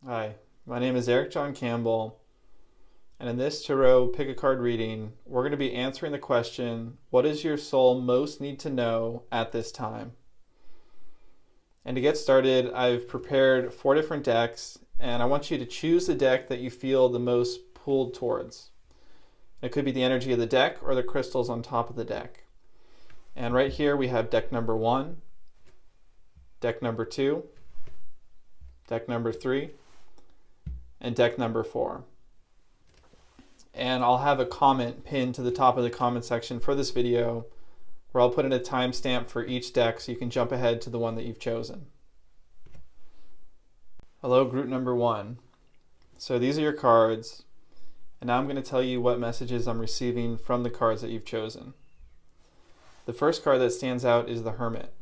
Hi, my name is Eric John Campbell, and in this tarot pick a card reading, we're going to be answering the question, what does your soul most need to know at this time? And to get started, I've prepared 4 different decks, and I want you to choose the deck that you feel the most pulled towards. It could be the energy of the deck or the crystals on top of the deck. And right here we have deck number 1, deck number 2, deck number 3, and deck number 4. And I'll have a comment pinned to the top of the comment section for this video where I'll put in a timestamp for each deck so you can jump ahead to the one that you've chosen. Hello, group number 1. So these are your cards, and now I'm going to tell you what messages I'm receiving from the cards that you've chosen. The first card that stands out is the Hermit.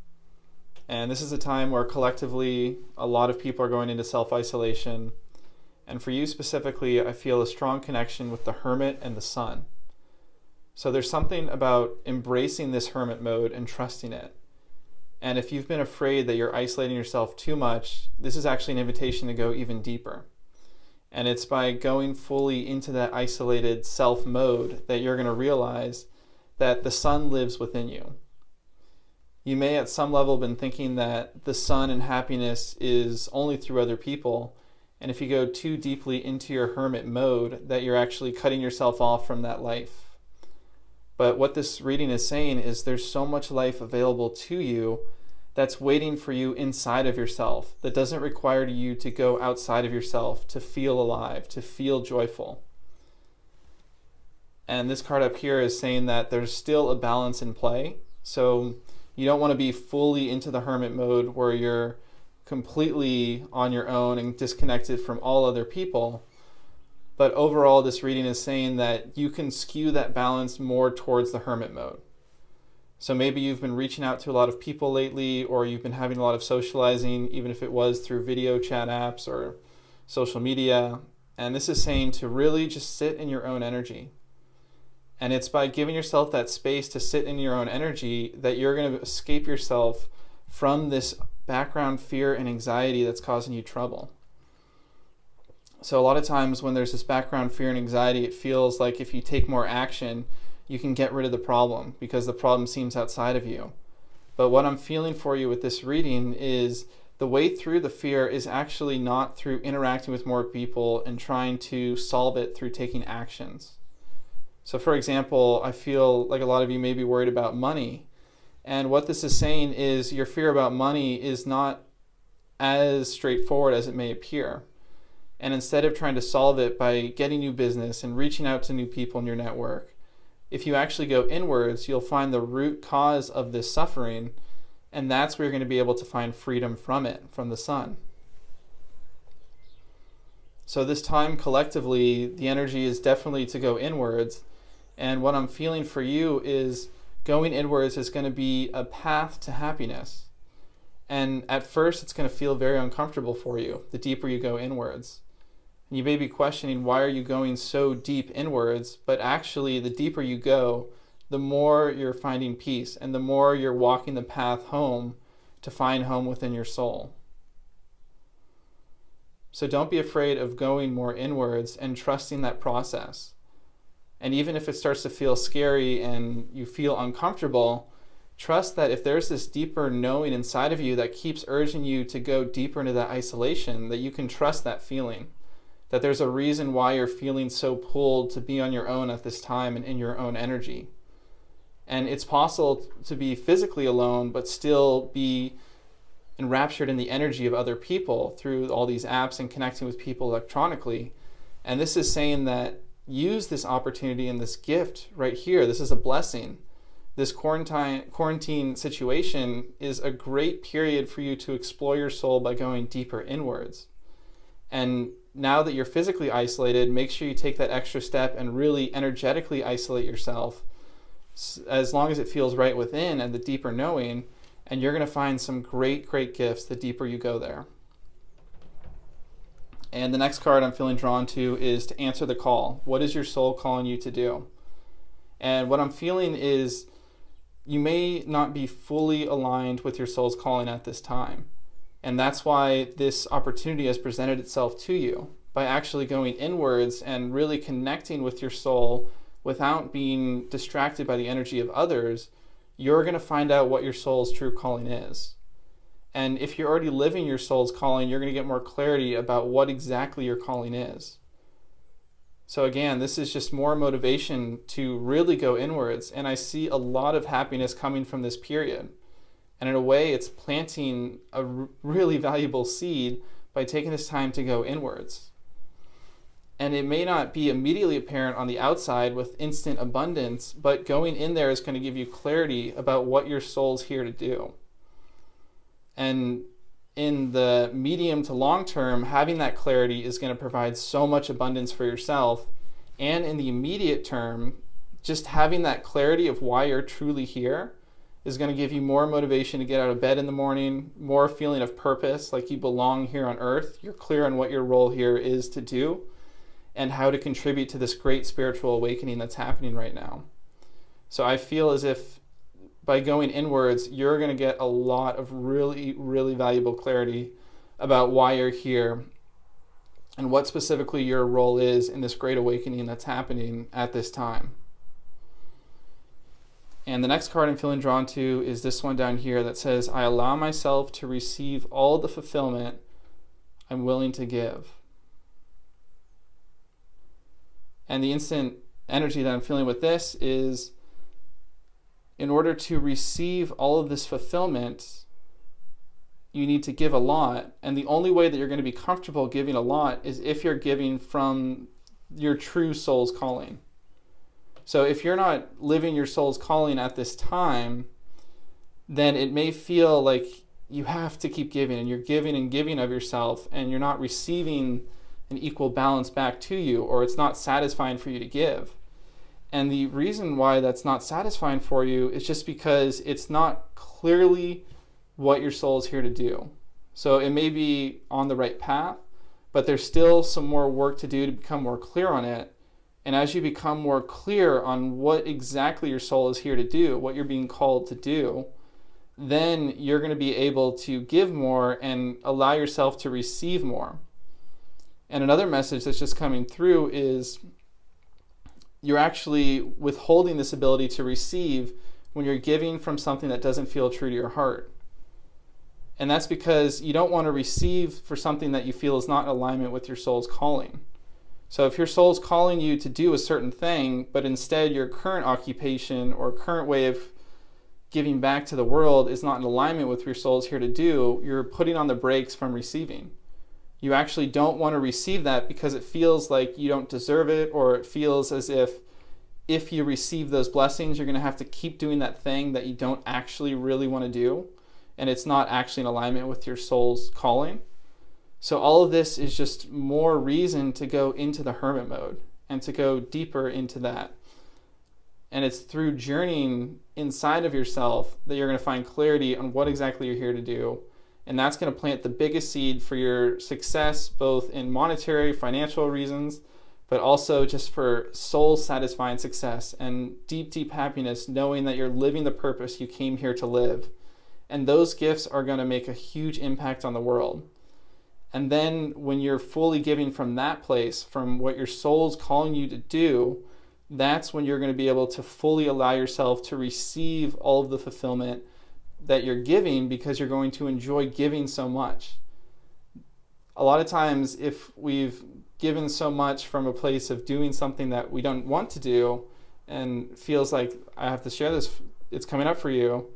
And this is a time where collectively a lot of people are going into self-isolation. And for you specifically, I feel a strong connection with the Hermit and the Sun. So there's something about embracing this Hermit mode and trusting it. And if you've been afraid that you're isolating yourself too much, this is actually an invitation to go even deeper. And it's by going fully into that isolated self mode that you're going to realize that the Sun lives within you. You may at some level have been thinking that the sun and happiness is only through other people, and if you go too deeply into your hermit mode, that you're actually cutting yourself off from that life. But what this reading is saying is there's so much life available to you that's waiting for you inside of yourself, that doesn't require you to go outside of yourself to feel alive, to feel joyful. And this card up here is saying that there's still a balance in play. So you don't want to be fully into the hermit mode where you're completely on your own and disconnected from all other people. But overall, this reading is saying that you can skew that balance more towards the hermit mode. So maybe you've been reaching out to a lot of people lately, or you've been having a lot of socializing, even if it was through video chat apps or social media. And this is saying to really just sit in your own energy. And it's by giving yourself that space to sit in your own energy that you're going to escape yourself from this background fear and anxiety that's causing you trouble. So a lot of times when there's this background fear and anxiety, it feels like if you take more action, you can get rid of the problem because the problem seems outside of you. But what I'm feeling for you with this reading is the way through the fear is actually not through interacting with more people and trying to solve it through taking actions. So for example, I feel like a lot of you may be worried about money. And what this is saying is your fear about money is not as straightforward as it may appear. And instead of trying to solve it by getting new business and reaching out to new people in your network, if you actually go inwards, you'll find the root cause of this suffering. And that's where you're going to be able to find freedom from it, from the sun. So this time collectively, the energy is definitely to go inwards. And what I'm feeling for you is going inwards is going to be a path to happiness. And at first, it's going to feel very uncomfortable for you, the deeper you go inwards. And you may be questioning, why are you going so deep inwards? But actually, the deeper you go, the more you're finding peace and the more you're walking the path home to find home within your soul. So don't be afraid of going more inwards and trusting that process. And even if it starts to feel scary and you feel uncomfortable, trust that if there's this deeper knowing inside of you that keeps urging you to go deeper into that isolation, that you can trust that feeling. That there's a reason why you're feeling so pulled to be on your own at this time and in your own energy. And it's possible to be physically alone, but still be enraptured in the energy of other people through all these apps and connecting with people electronically. And this is saying that use this opportunity and this gift right here. This is a blessing. This quarantine situation is a great period for you to explore your soul by going deeper inwards. And now that you're physically isolated, make sure you take that extra step and really energetically isolate yourself as long as it feels right within and the deeper knowing, and you're going to find some great gifts the deeper you go there. And the next card I'm feeling drawn to is to answer the call. What is your soul calling you to do? And what I'm feeling is you may not be fully aligned with your soul's calling at this time. And that's why this opportunity has presented itself to you, by actually going inwards and really connecting with your soul without being distracted by the energy of others. You're going to find out what your soul's true calling is. And if you're already living your soul's calling, you're going to get more clarity about what exactly your calling is. So again, this is just more motivation to really go inwards. And I see a lot of happiness coming from this period. And in a way, it's planting a really valuable seed by taking this time to go inwards. And it may not be immediately apparent on the outside with instant abundance, but going in there is going to give you clarity about what your soul's here to do. And in the medium to long term, having that clarity is going to provide so much abundance for yourself. And in the immediate term, just having that clarity of why you're truly here is going to give you more motivation to get out of bed in the morning, more feeling of purpose, like you belong here on earth. You're clear on what your role here is to do and how to contribute to this great spiritual awakening that's happening right now. So I feel as if by going inwards, you're going to get a lot of really, really valuable clarity about why you're here and what specifically your role is in this great awakening that's happening at this time. And the next card I'm feeling drawn to is this one down here that says, I allow myself to receive all the fulfillment I'm willing to give. And the instant energy that I'm feeling with this is, in order to receive all of this fulfillment, you need to give a lot. And the only way that you're going to be comfortable giving a lot is if you're giving from your true soul's calling. So if you're not living your soul's calling at this time, then it may feel like you have to keep giving, and you're giving and giving of yourself, and you're not receiving an equal balance back to you, or it's not satisfying for you to give. And the reason why that's not satisfying for you is just because it's not clearly what your soul is here to do. So it may be on the right path, but there's still some more work to do to become more clear on it. And as you become more clear on what exactly your soul is here to do, what you're being called to do, then you're going to be able to give more and allow yourself to receive more. And another message that's just coming through is you're actually withholding this ability to receive when you're giving from something that doesn't feel true to your heart. And that's because you don't want to receive for something that you feel is not in alignment with your soul's calling. So if your soul's calling you to do a certain thing, but instead your current occupation or current way of giving back to the world is not in alignment with what your soul's here to do, you're putting on the brakes from receiving. You actually don't want to receive that because it feels like you don't deserve it, or it feels as if you receive those blessings, you're going to have to keep doing that thing that you don't actually really want to do, and it's not actually in alignment with your soul's calling. So all of this is just more reason to go into the hermit mode and to go deeper into that. And it's through journeying inside of yourself that you're going to find clarity on what exactly you're here to do. And that's going to plant the biggest seed for your success, both in monetary, financial reasons, but also just for soul-satisfying success and deep, deep happiness, knowing that you're living the purpose you came here to live. And those gifts are going to make a huge impact on the world. And then when you're fully giving from that place, from what your soul's calling you to do, that's when you're going to be able to fully allow yourself to receive all of the fulfillment that you're giving, because you're going to enjoy giving so much. A lot of times, if we've given so much from a place of doing something that we don't want to do and feels like I have to share this, it's coming up for you,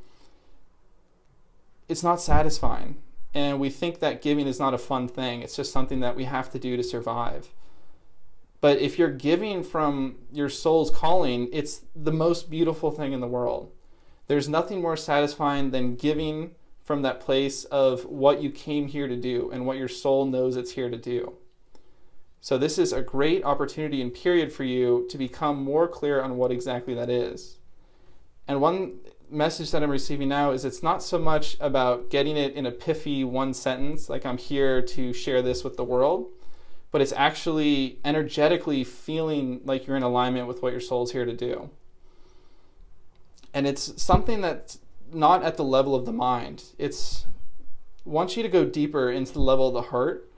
it's not satisfying. And we think that giving is not a fun thing. It's just something that we have to do to survive. But if you're giving from your soul's calling, it's the most beautiful thing in the world. There's nothing more satisfying than giving from that place of what you came here to do and what your soul knows it's here to do. So this is a great opportunity and period for you to become more clear on what exactly that is. And one message that I'm receiving now is it's not so much about getting it in a pithy one sentence, like I'm here to share this with the world, but it's actually energetically feeling like you're in alignment with what your soul's here to do. And it's something that's not at the level of the mind. It's wants you to go deeper into the level of the heart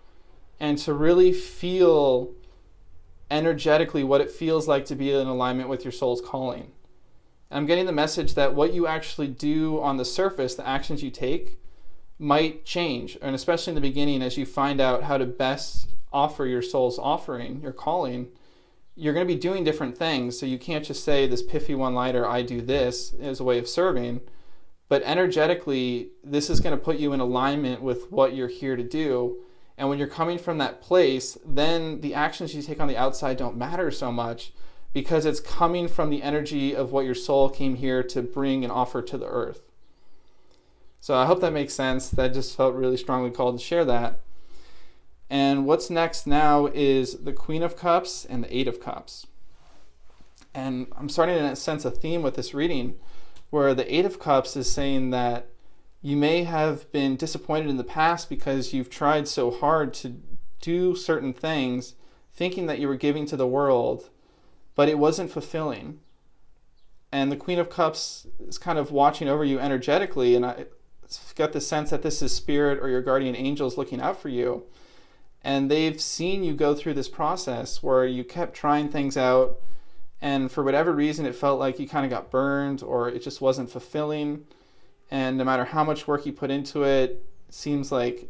and to really feel energetically what it feels like to be in alignment with your soul's calling. And I'm getting the message that what you actually do on the surface, the actions you take, might change, and especially in the beginning as you find out how to best offer your soul's offering, your calling, you're going to be doing different things. So you can't just say this piffy one-liner, I do this, as a way of serving, but energetically, this is going to put you in alignment with what you're here to do. And when you're coming from that place, then the actions you take on the outside don't matter so much, because it's coming from the energy of what your soul came here to bring and offer to the earth. So I hope that makes sense. That just felt really strongly called to share that. And what's next now is the Queen of Cups and the Eight of Cups. And I'm starting to sense a theme with this reading, where the Eight of Cups is saying that you may have been disappointed in the past because you've tried so hard to do certain things, thinking that you were giving to the world, but it wasn't fulfilling. And the Queen of Cups is kind of watching over you energetically, and I got the sense that this is Spirit or your guardian angels looking out for you. And they've seen you go through this process where you kept trying things out, and for whatever reason it felt like you kind of got burned or it just wasn't fulfilling. And no matter how much work you put into it, it seems like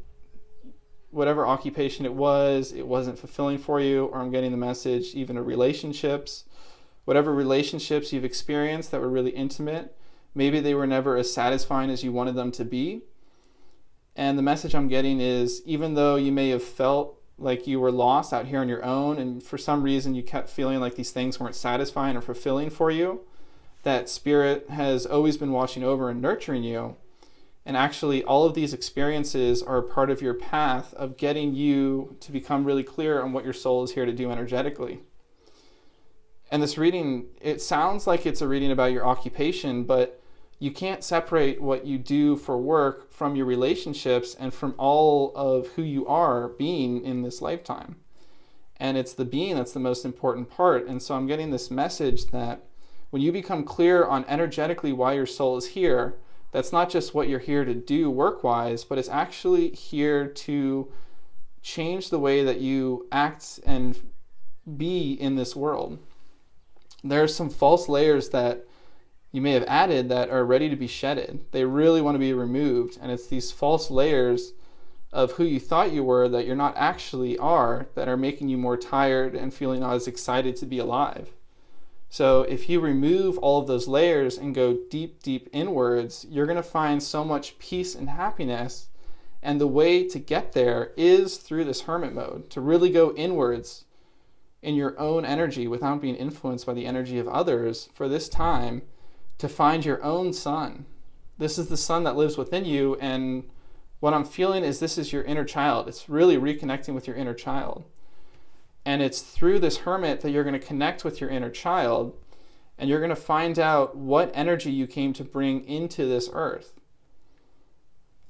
whatever occupation it wasn't fulfilling for you. Or I'm getting the message even of relationships. Whatever relationships you've experienced that were really intimate, maybe they were never as satisfying as you wanted them to be. And the message I'm getting is, even though you may have felt like you were lost out here on your own, and for some reason you kept feeling like these things weren't satisfying or fulfilling for you, that Spirit has always been watching over and nurturing you. And actually, all of these experiences are a part of your path of getting you to become really clear on what your soul is here to do energetically. And this reading, it sounds like it's a reading about your occupation, but you can't separate what you do for work from your relationships and from all of who you are being in this lifetime. And it's the being that's the most important part. And so I'm getting this message that when you become clear on energetically why your soul is here, that's not just what you're here to do work-wise, but it's actually here to change the way that you act and be in this world. There are some false layers that you may have added that are ready to be shedded. They really want to be removed. And it's these false layers of who you thought you were that you're not actually are that are making you more tired and feeling not as excited to be alive. So if you remove all of those layers and go deep, deep inwards, you're going to find so much peace and happiness. And the way to get there is through this hermit mode, to really go inwards in your own energy without being influenced by the energy of others for this time, to find your own sun. This is the sun that lives within you, and what I'm feeling is this is your inner child. It's really reconnecting with your inner child. And it's through this hermit that you're going to connect with your inner child, and you're going to find out what energy you came to bring into this earth.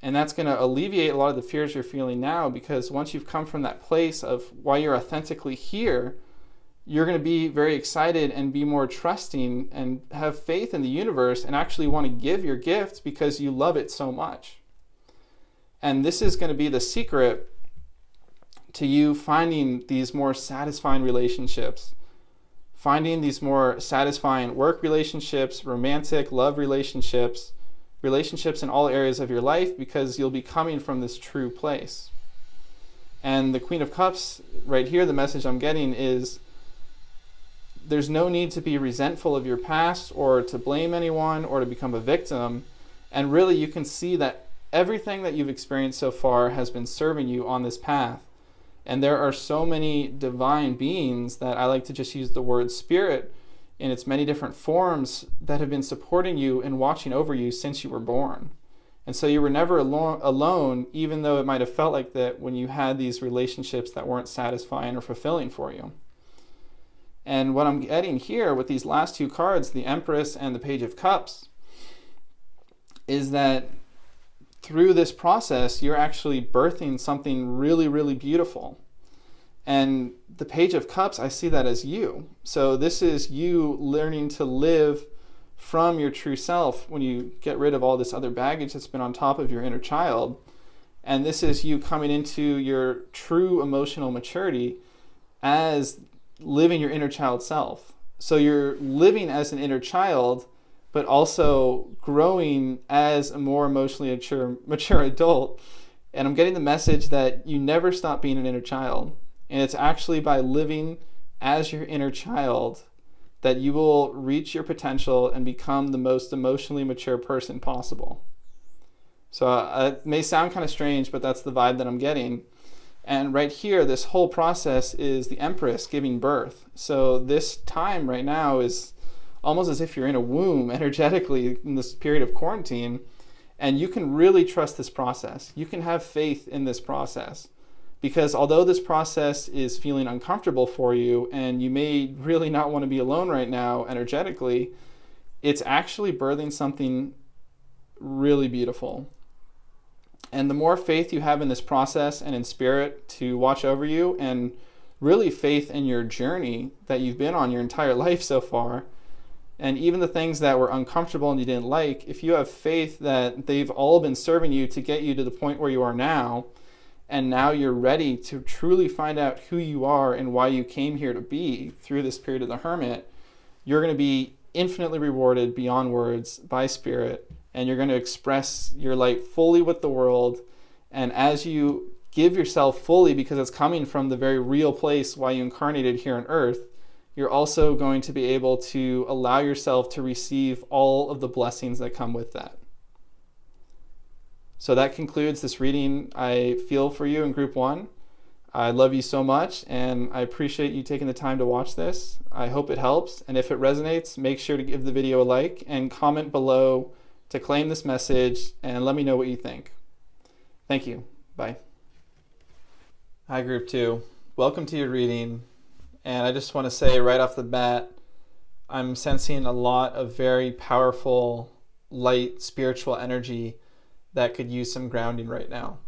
And that's going to alleviate a lot of the fears you're feeling now, because once you've come from that place of why you're authentically here, you're going to be very excited and be more trusting and have faith in the universe and actually want to give your gift because you love it so much. And this is going to be the secret to you finding these more satisfying relationships, finding these more satisfying work relationships, romantic love relationships, relationships in all areas of your life, because you'll be coming from this true place. And the Queen of Cups right here, the message I'm getting is there's no need to be resentful of your past or to blame anyone or to become a victim. And really you can see that everything that you've experienced so far has been serving you on this path. And there are so many divine beings that I like to just use the word spirit in its many different forms that have been supporting you and watching over you since you were born. And so you were never alone, even though it might have felt like that when you had these relationships that weren't satisfying or fulfilling for you. And what I'm getting here with these last two cards, the Empress and the Page of Cups, is that through this process, you're actually birthing something really, really beautiful. And the Page of Cups, I see that as you. So this is you learning to live from your true self when you get rid of all this other baggage that's been on top of your inner child. And this is you coming into your true emotional maturity as living your inner child self. So you're living as an inner child, but also growing as a more emotionally mature adult. And I'm getting the message that you never stop being an inner child. And it's actually by living as your inner child that you will reach your potential and become the most emotionally mature person possible. So it may sound kind of strange, but that's the vibe that I'm getting. And right here, this whole process is the Empress giving birth. So this time right now is almost as if you're in a womb energetically in this period of quarantine. And you can really trust this process. You can have faith in this process. Because although this process is feeling uncomfortable for you, and you may really not want to be alone right now energetically, it's actually birthing something really beautiful. And the more faith you have in this process and in spirit to watch over you, and really faith in your journey that you've been on your entire life so far, and even the things that were uncomfortable and you didn't like, if you have faith that they've all been serving you to get you to the point where you are now, and now you're ready to truly find out who you are and why you came here to be through this period of the Hermit, you're going to be infinitely rewarded beyond words by Spirit, and you're going to express your light fully with the world. And as you give yourself fully, because it's coming from the very real place why you incarnated here on Earth, you're also going to be able to allow yourself to receive all of the blessings that come with that. So that concludes this reading I feel for you in Group 1. I love you so much, and I appreciate you taking the time to watch this. I hope it helps, and if it resonates, make sure to give the video a like and comment below to claim this message, and let me know what you think. Thank you. Bye. Hi, Group 2. Welcome to your reading, and I just want to say right off the bat, I'm sensing a lot of very powerful, light, spiritual energy that could use some grounding right now.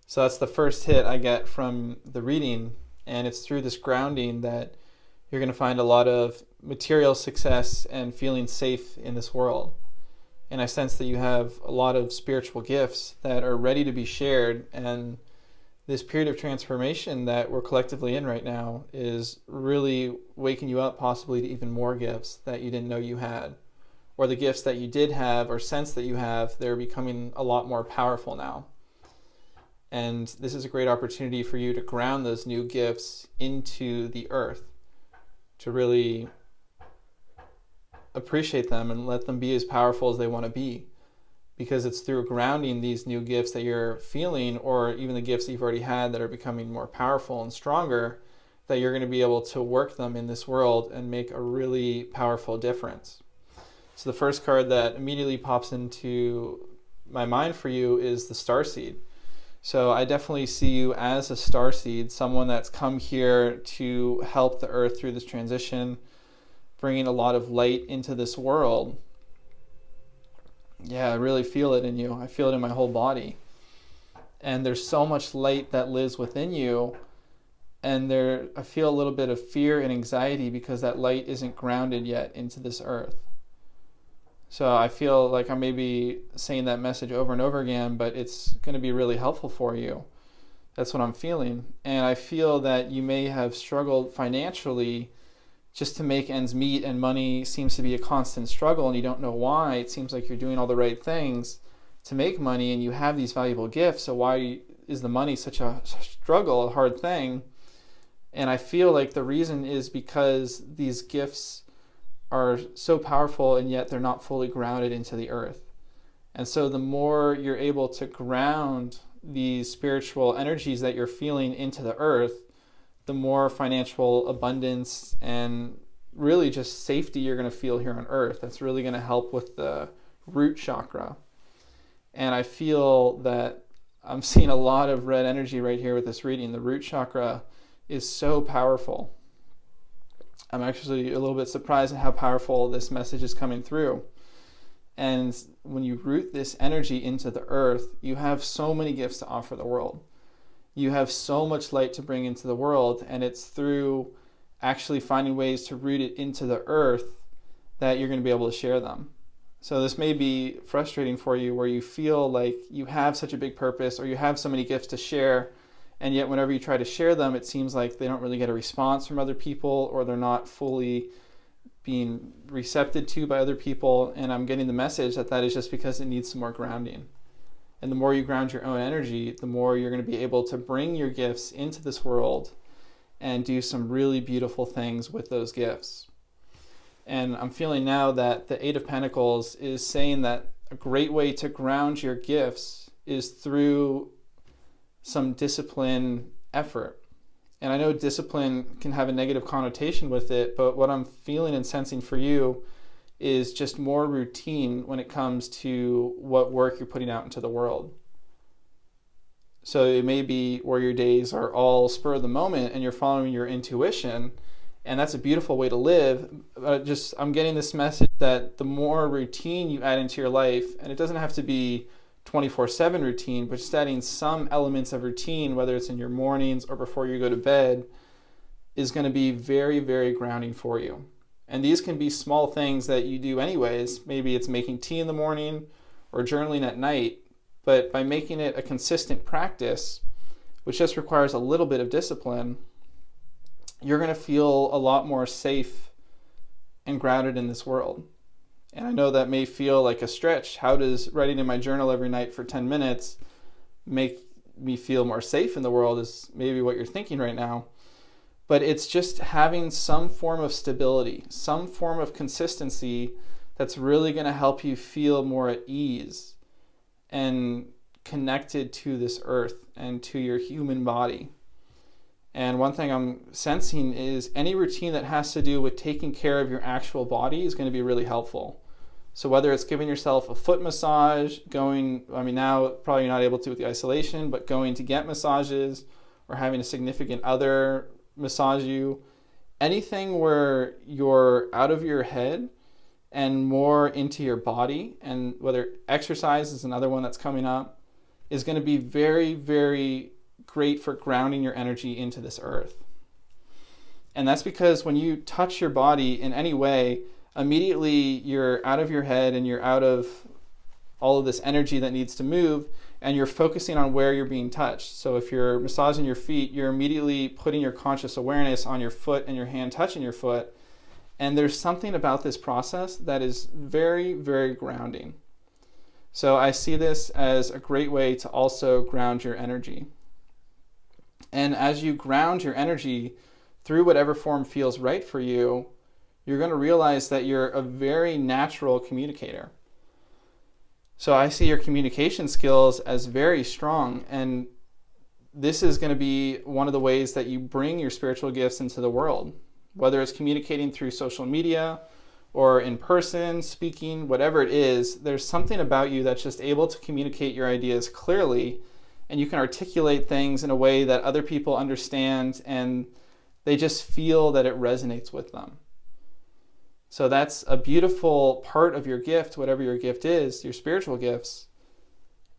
So that's the first hit I get from the reading, and it's through this grounding that you're going to find a lot of material success and feeling safe in this world. And I sense that you have a lot of spiritual gifts that are ready to be shared, and this period of transformation that we're collectively in right now is really waking you up possibly to even more gifts that you didn't know you had. Or the gifts that you did have or sense that you have, they're becoming a lot more powerful now. And this is a great opportunity for you to ground those new gifts into the earth, to really appreciate them and let them be as powerful as they want to be. Because it's through grounding these new gifts that you're feeling, or even the gifts that you've already had that are becoming more powerful and stronger, that you're going to be able to work them in this world and make a really powerful difference. So the first card that immediately pops into my mind for you is the Starseed. So I definitely see you as a starseed, someone that's come here to help the earth through this transition, bringing a lot of light into this world. Yeah, I really feel it in you. I feel it in my whole body. And there's so much light that lives within you. And I feel a little bit of fear and anxiety because that light isn't grounded yet into this earth. So I feel like I may be saying that message over and over again, but it's going to be really helpful for you. That's what I'm feeling. And I feel that you may have struggled financially just to make ends meet, and money seems to be a constant struggle and you don't know why. It seems like you're doing all the right things to make money and you have these valuable gifts. So why is the money such a struggle, a hard thing? And I feel like the reason is because these gifts are so powerful and yet they're not fully grounded into the earth. And so the more you're able to ground these spiritual energies that you're feeling into the earth, the more financial abundance and really just safety you're going to feel here on earth. That's really going to help with the root chakra. And I feel that I'm seeing a lot of red energy right here with this reading. The root chakra is so powerful. I'm actually a little bit surprised at how powerful this message is coming through. And when you root this energy into the earth, you have so many gifts to offer the world. You have so much light to bring into the world, and it's through actually finding ways to root it into the earth that you're going to be able to share them. So this may be frustrating for you, where you feel like you have such a big purpose or you have so many gifts to share, and yet whenever you try to share them, it seems like they don't really get a response from other people, or they're not fully being receptive to by other people. And I'm getting the message that that is just because it needs some more grounding. And the more you ground your own energy, the more you're going to be able to bring your gifts into this world and do some really beautiful things with those gifts. And I'm feeling now that the Eight of Pentacles is saying that a great way to ground your gifts is through some discipline effort. And I know discipline can have a negative connotation with it, but what I'm feeling and sensing for you is just more routine when it comes to what work you're putting out into the world. So it may be where your days are all spur of the moment and you're following your intuition, and that's a beautiful way to live. I'm getting this message that the more routine you add into your life, and it doesn't have to be 24/7 routine, but just adding some elements of routine, whether it's in your mornings or before you go to bed, is going to be very, very grounding for you. And these can be small things that you do anyways. Maybe it's making tea in the morning or journaling at night, but by making it a consistent practice, which just requires a little bit of discipline, you're going to feel a lot more safe and grounded in this world. And I know that may feel like a stretch. How does writing in my journal every night for 10 minutes make me feel more safe in the world, is maybe what you're thinking right now. But it's just having some form of stability, some form of consistency that's really going to help you feel more at ease and connected to this earth and to your human body. And one thing I'm sensing is any routine that has to do with taking care of your actual body is going to be really helpful. So whether it's giving yourself a foot massage, now probably you're not able to with the isolation, but going to get massages or having a significant other massage you, anything where you're out of your head and more into your body, and whether exercise is another one that's coming up, is going to be very, very great for grounding your energy into this earth. And that's because when you touch your body in any way, immediately you're out of your head and you're out of all of this energy that needs to move, and you're focusing on where you're being touched. So if you're massaging your feet, you're immediately putting your conscious awareness on your foot and your hand touching your foot. And there's something about this process that is very, very grounding. So I see this as a great way to also ground your energy. And as you ground your energy through whatever form feels right for you, you're going to realize that you're a very natural communicator. So I see your communication skills as very strong, and this is going to be one of the ways that you bring your spiritual gifts into the world, whether it's communicating through social media or in person, speaking, whatever it is. There's something about you that's just able to communicate your ideas clearly, and you can articulate things in a way that other people understand, and they just feel that it resonates with them. So that's a beautiful part of your gift, whatever your gift is, your spiritual gifts.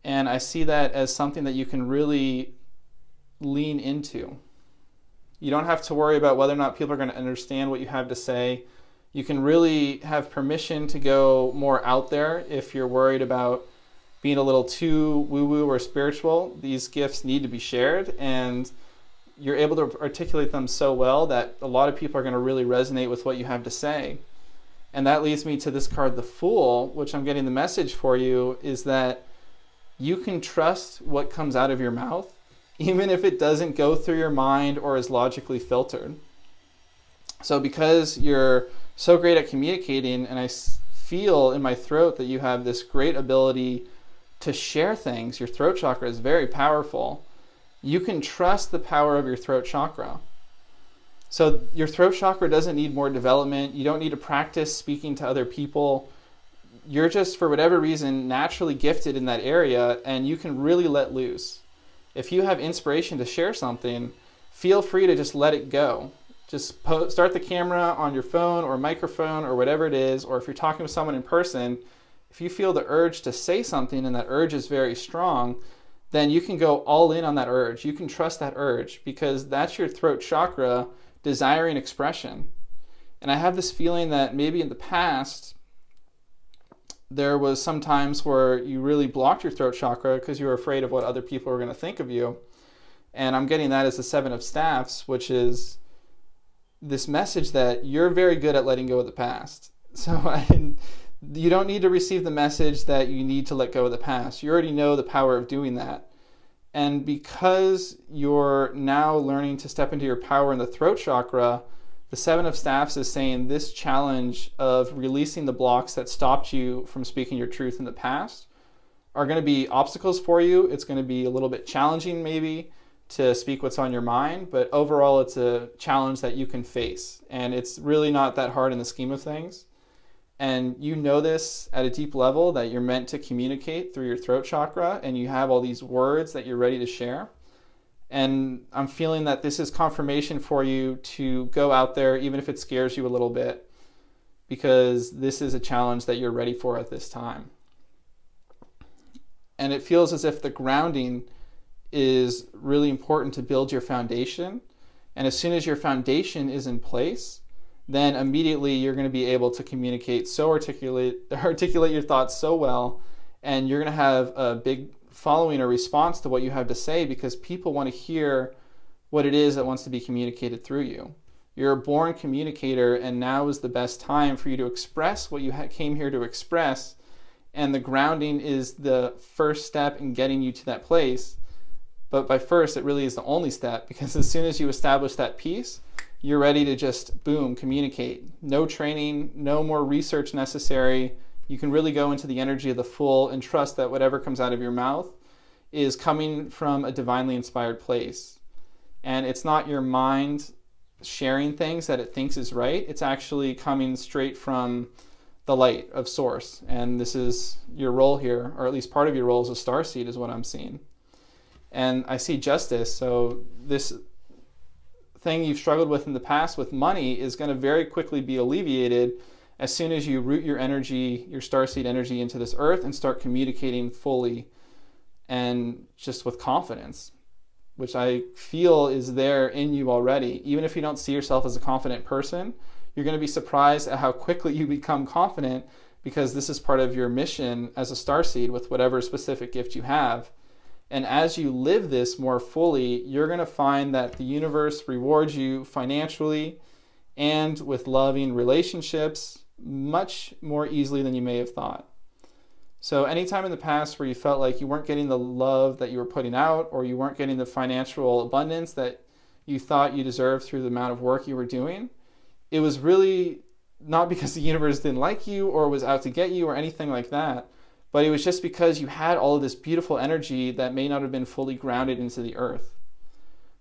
And I see that as something that you can really lean into. You don't have to worry about whether or not people are going to understand what you have to say. You can really have permission to go more out there if you're worried about being a little too woo-woo or spiritual. These gifts need to be shared, and you're able to articulate them so well that a lot of people are going to really resonate with what you have to say. And that leads me to this card, the Fool, which I'm getting the message for you is that you can trust what comes out of your mouth, even if it doesn't go through your mind or is logically filtered. So because you're so great at communicating, and I feel in my throat that you have this great ability to share things, your throat chakra is very powerful. You can trust the power of your throat chakra. So your throat chakra doesn't need more development. You don't need to practice speaking to other people. You're just, for whatever reason, naturally gifted in that area, and you can really let loose. If you have inspiration to share something, feel free to just let it go. Just start the camera on your phone or microphone or whatever it is, or if you're talking with someone in person, if you feel the urge to say something and that urge is very strong, then you can go all in on that urge. You can trust that urge because that's your throat chakra desiring expression. And I have this feeling that maybe in the past, there was some times where you really blocked your throat chakra because you were afraid of what other people were going to think of you. And I'm getting that as the Seven of Staffs, which is this message that you're very good at letting go of the past. So you don't need to receive the message that you need to let go of the past. You already know the power of doing that. And because you're now learning to step into your power in the throat chakra, the Seven of Staffs is saying this challenge of releasing the blocks that stopped you from speaking your truth in the past are going to be obstacles for you. It's going to be a little bit challenging maybe to speak what's on your mind, but overall it's a challenge that you can face. And it's really not that hard in the scheme of things. And you know this at a deep level that you're meant to communicate through your throat chakra, and you have all these words that you're ready to share. And I'm feeling that this is confirmation for you to go out there, even if it scares you a little bit, because this is a challenge that you're ready for at this time. And it feels as if the grounding is really important to build your foundation. And as soon as your foundation is in place, then immediately you're going to be able to communicate articulate your thoughts so well, and you're going to have a big following or response to what you have to say, because people want to hear what it is that wants to be communicated through you. You're a born communicator, and now is the best time for you to express what you came here to express, and the grounding is the first step in getting you to that place. But by first, it really is the only step, because as soon as you establish that piece, you're ready to just, boom, communicate. No training, no more research necessary. You can really go into the energy of the full and trust that whatever comes out of your mouth is coming from a divinely inspired place. And it's not your mind sharing things that it thinks is right. It's actually coming straight from the light of source. And this is your role here, or at least part of your role as a starseed is what I'm seeing. And I see justice. So this thing you've struggled with in the past with money is going to very quickly be alleviated as soon as you root your energy, your starseed energy, into this earth and start communicating fully and just with confidence, which I feel is there in you already. Even if you don't see yourself as a confident person, you're going to be surprised at how quickly you become confident, because this is part of your mission as a starseed with whatever specific gift you have. And as you live this more fully, you're going to find that the universe rewards you financially and with loving relationships much more easily than you may have thought. So anytime in the past where you felt like you weren't getting the love that you were putting out, or you weren't getting the financial abundance that you thought you deserved through the amount of work you were doing, it was really not because the universe didn't like you or was out to get you or anything like that, but it was just because you had all of this beautiful energy that may not have been fully grounded into the earth.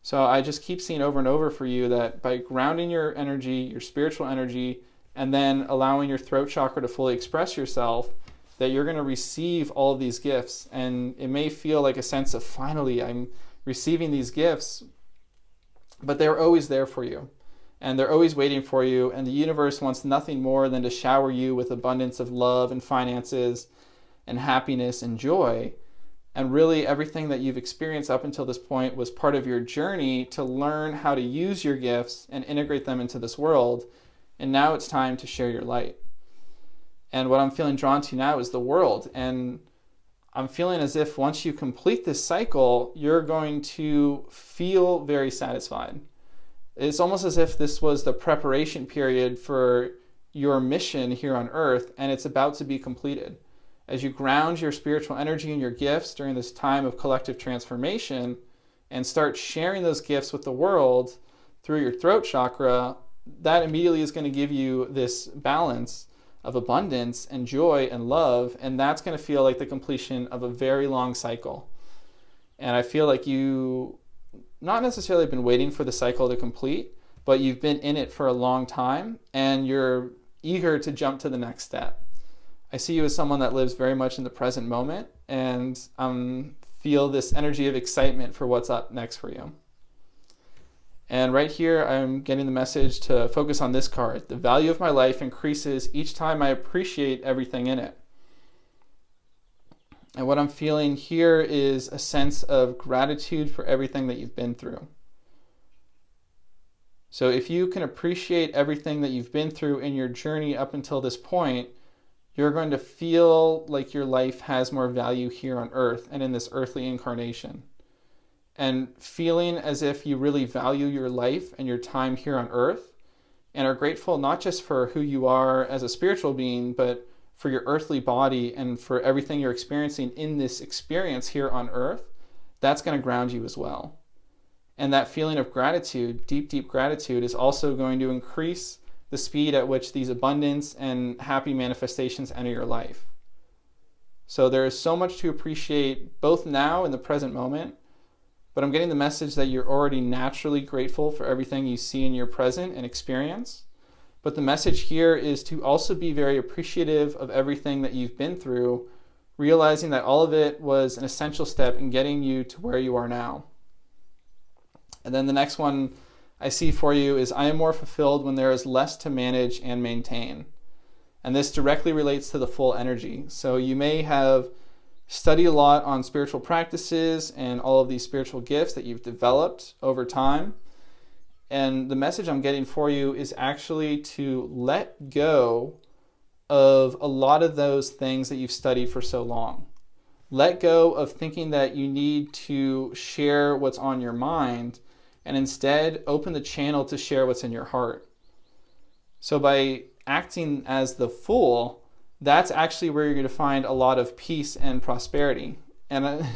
So I just keep seeing over and over for you that by grounding your energy, your spiritual energy, and then allowing your throat chakra to fully express yourself, that you're going to receive all of these gifts. And it may feel like a sense of, finally, I'm receiving these gifts, but they're always there for you. And they're always waiting for you. And the universe wants nothing more than to shower you with abundance of love and finances and happiness and joy. And really everything that you've experienced up until this point was part of your journey to learn how to use your gifts and integrate them into this world. And now it's time to share your light. And what I'm feeling drawn to now is the world. And I'm feeling as if once you complete this cycle, you're going to feel very satisfied. It's almost as if this was the preparation period for your mission here on Earth, and it's about to be completed. As you ground your spiritual energy and your gifts during this time of collective transformation and start sharing those gifts with the world through your throat chakra, that immediately is going to give you this balance of abundance and joy and love, and that's going to feel like the completion of a very long cycle. And I feel like you not necessarily been waiting for the cycle to complete, but you've been in it for a long time and you're eager to jump to the next step. I see you as someone that lives very much in the present moment, and feel this energy of excitement for what's up next for you. And right here, I'm getting the message to focus on this card. The value of my life increases each time I appreciate everything in it. And what I'm feeling here is a sense of gratitude for everything that you've been through. So if you can appreciate everything that you've been through in your journey up until this point, you're going to feel like your life has more value here on earth and in this earthly incarnation. And feeling as if you really value your life and your time here on earth and are grateful not just for who you are as a spiritual being, but for your earthly body and for everything you're experiencing in this experience here on earth, that's going to ground you as well. And that feeling of gratitude, deep, deep gratitude, is also going to increase the speed at which these abundance and happy manifestations enter your life. So there is so much to appreciate both now in the present moment, but I'm getting the message that you're already naturally grateful for everything you see in your present and experience. But the message here is to also be very appreciative of everything that you've been through, realizing that all of it was an essential step in getting you to where you are now. And then the next one I see for you is, I am more fulfilled when there is less to manage and maintain. And this directly relates to the full energy. So you may have studied a lot on spiritual practices and all of these spiritual gifts that you've developed over time. And the message I'm getting for you is actually to let go of a lot of those things that you've studied for so long. Let go of thinking that you need to share what's on your mind, and instead open the channel to share what's in your heart. So by acting as the Fool, that's actually where you're going to find a lot of peace and prosperity. And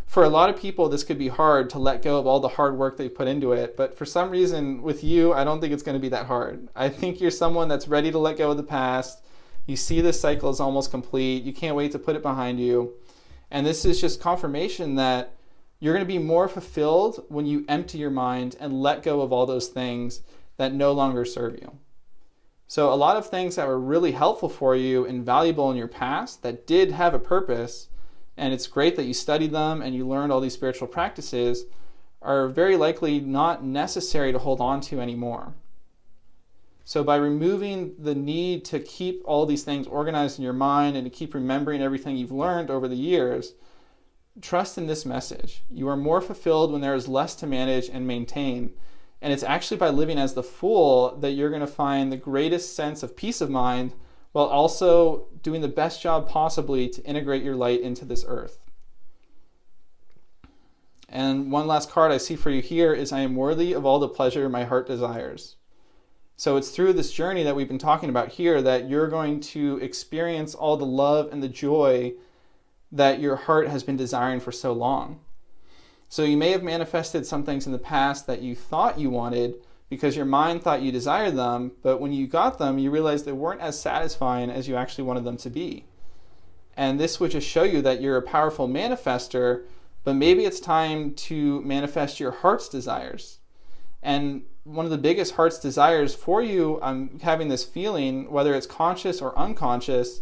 for a lot of people, this could be hard to let go of all the hard work they've put into it. But for some reason, with you, I don't think it's going to be that hard. I think you're someone that's ready to let go of the past. You see this cycle is almost complete. You can't wait to put it behind you. And this is just confirmation that you're going to be more fulfilled when you empty your mind and let go of all those things that no longer serve you. So a lot of things that were really helpful for you and valuable in your past that did have a purpose, and it's great that you studied them and you learned all these spiritual practices, are very likely not necessary to hold on to anymore. So by removing the need to keep all these things organized in your mind and to keep remembering everything you've learned over the years, trust in this message. You are more fulfilled when there is less to manage and maintain. And it's actually by living as the Fool that you're going to find the greatest sense of peace of mind, while also doing the best job possibly to integrate your light into this earth. And one last card I see for you here is, I am worthy of all the pleasure my heart desires. So it's through this journey that we've been talking about here that you're going to experience all the love and the joy that your heart has been desiring for so long. So you may have manifested some things in the past that you thought you wanted because your mind thought you desired them, but when you got them, you realized they weren't as satisfying as you actually wanted them to be. And this would just show you that you're a powerful manifester, but maybe it's time to manifest your heart's desires. And one of the biggest heart's desires for you, I'm having this feeling, whether it's conscious or unconscious,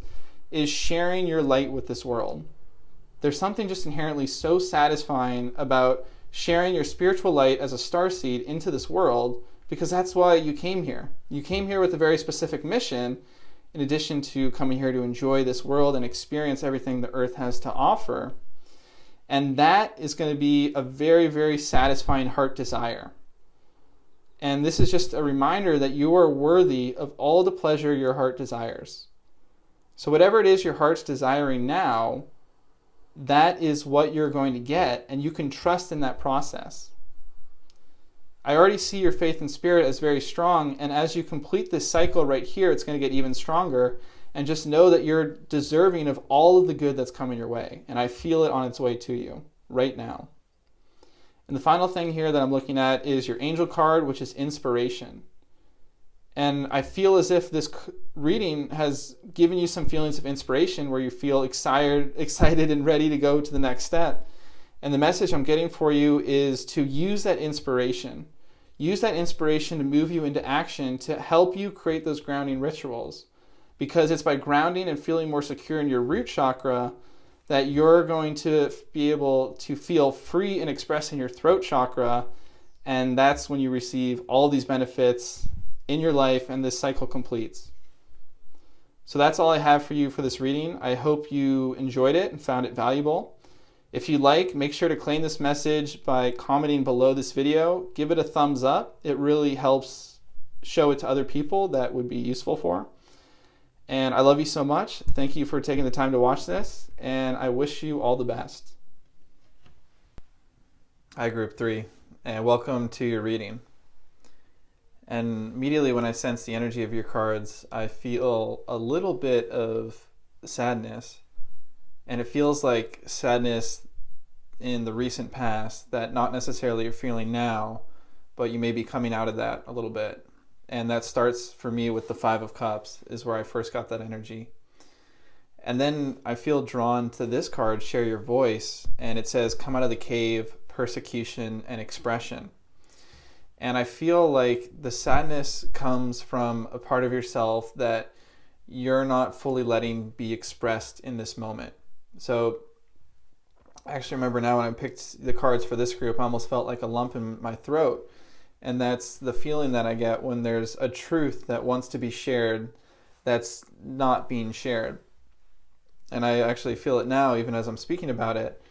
is sharing your light with this world. There's something just inherently so satisfying about sharing your spiritual light as a starseed into this world, because that's why you came here. You came here with a very specific mission, in addition to coming here to enjoy this world and experience everything the earth has to offer. And that is going to be a very, very satisfying heart desire. And this is just a reminder that you are worthy of all the pleasure your heart desires. So whatever it is your heart's desiring now, that is what you're going to get, and you can trust in that process. I already see your faith and spirit as very strong, and as you complete this cycle right here, it's going to get even stronger. And just know that you're deserving of all of the good that's coming your way, and I feel it on its way to you right now. And the final thing here that I'm looking at is your angel card, which is inspiration. And I feel as if this reading has given you some feelings of inspiration where you feel excited and ready to go to the next step. And the message I'm getting for you is to use that inspiration. Use that inspiration to move you into action to help you create those grounding rituals. Because it's by grounding and feeling more secure in your root chakra that you're going to be able to feel free and express in your throat chakra. And that's when you receive all these benefits in your life and this cycle completes. So that's all I have for you for this reading. I hope you enjoyed it and found it valuable. If you like, make sure to claim this message by commenting below this video. Give it a thumbs up. It really helps show it to other people that would be useful for. And I love you so much. Thank you for taking the time to watch this, and I wish you all the best. Hi, Group 3, and welcome to your reading. And immediately when I sense the energy of your cards, I feel a little bit of sadness. And it feels like sadness in the recent past that not necessarily you're feeling now, but you may be coming out of that a little bit. And that starts for me with the Five of Cups, is where I first got that energy. And then I feel drawn to this card, Share Your Voice, and it says, come out of the cave, persecution, and expression. And I feel like the sadness comes from a part of yourself that you're not fully letting be expressed in this moment. So I actually remember now when I picked the cards for this group, I almost felt like a lump in my throat. And that's the feeling that I get when there's a truth that wants to be shared that's not being shared. And I actually feel it now, even as I'm speaking about it.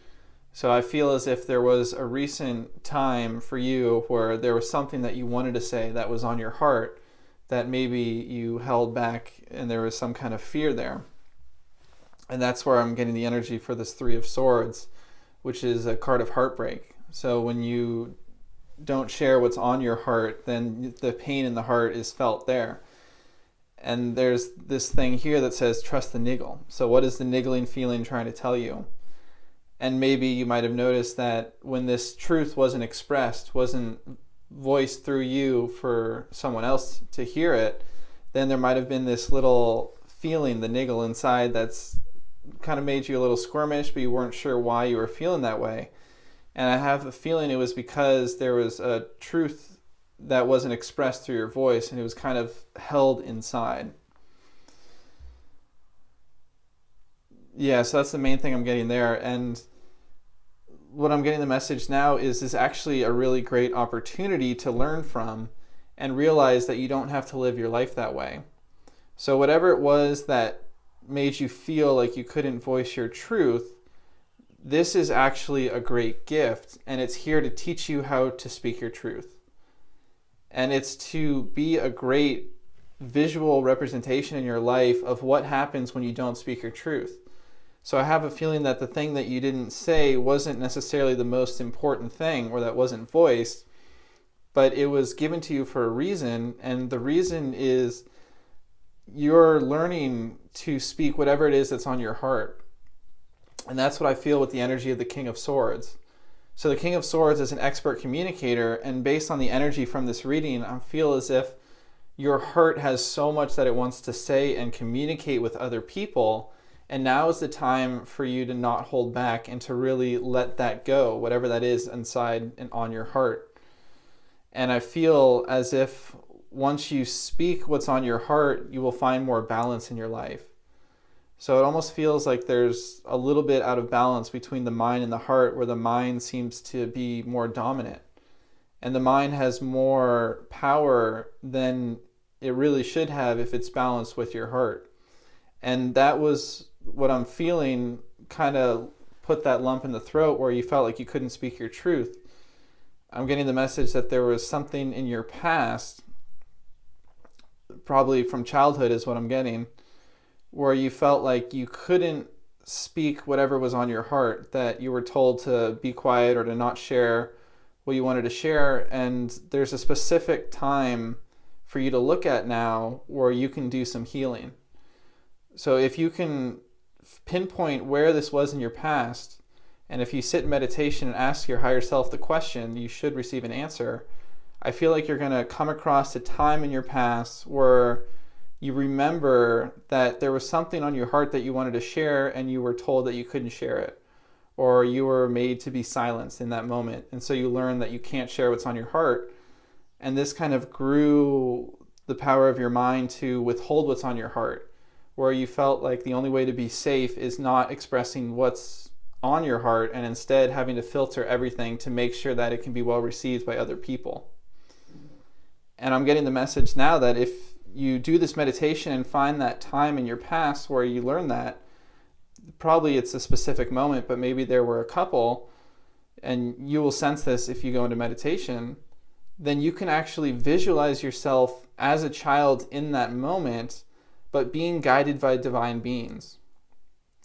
So I feel as if there was a recent time for you where there was something that you wanted to say that was on your heart that maybe you held back and there was some kind of fear there. And that's where I'm getting the energy for this Three of Swords, which is a card of heartbreak. So when you don't share what's on your heart, then the pain in the heart is felt there. And there's this thing here that says trust the niggle. So what is the niggling feeling trying to tell you? And maybe you might have noticed that when this truth wasn't expressed, wasn't voiced through you for someone else to hear it, then there might have been this little feeling, the niggle inside, that's kind of made you a little squirmish, but you weren't sure why you were feeling that way. And I have a feeling it was because there was a truth that wasn't expressed through your voice and it was kind of held inside. Yeah, so that's the main thing I'm getting there. And what I'm getting the message now is actually a really great opportunity to learn from and realize that you don't have to live your life that way. So whatever it was that made you feel like you couldn't voice your truth, this is actually a great gift, and it's here to teach you how to speak your truth. And it's to be a great visual representation in your life of what happens when you don't speak your truth. So I have a feeling that the thing that you didn't say wasn't necessarily the most important thing, or that wasn't voiced, but it was given to you for a reason, and the reason is you're learning to speak whatever it is that's on your heart. And that's what I feel with the energy of the King of Swords. So the King of Swords is an expert communicator, and based on the energy from this reading, I feel as if your heart has so much that it wants to say and communicate with other people, and now is the time for you to not hold back and to really let that go, whatever that is inside and on your heart. And I feel as if once you speak what's on your heart, you will find more balance in your life. So it almost feels like there's a little bit out of balance between the mind and the heart, where the mind seems to be more dominant. And the mind has more power than it really should have if it's balanced with your heart. And that was what I'm feeling kind of put that lump in the throat where you felt like you couldn't speak your truth. I'm getting the message that there was something in your past, probably from childhood is what I'm getting, where you felt like you couldn't speak whatever was on your heart, that you were told to be quiet or to not share what you wanted to share. And there's a specific time for you to look at now where you can do some healing. So if you can pinpoint where this was in your past, and if you sit in meditation and ask your higher self the question, you should receive an answer. I feel like you're going to come across a time in your past where you remember that there was something on your heart that you wanted to share and you were told that you couldn't share it, or you were made to be silenced in that moment. And so you learn that you can't share what's on your heart. And this kind of grew the power of your mind to withhold what's on your heart, where you felt like the only way to be safe is not expressing what's on your heart and instead having to filter everything to make sure that it can be well received by other people. And I'm getting the message now that if you do this meditation and find that time in your past where you learn that, probably it's a specific moment, but maybe there were a couple, and you will sense this if you go into meditation, then you can actually visualize yourself as a child in that moment, but being guided by divine beings.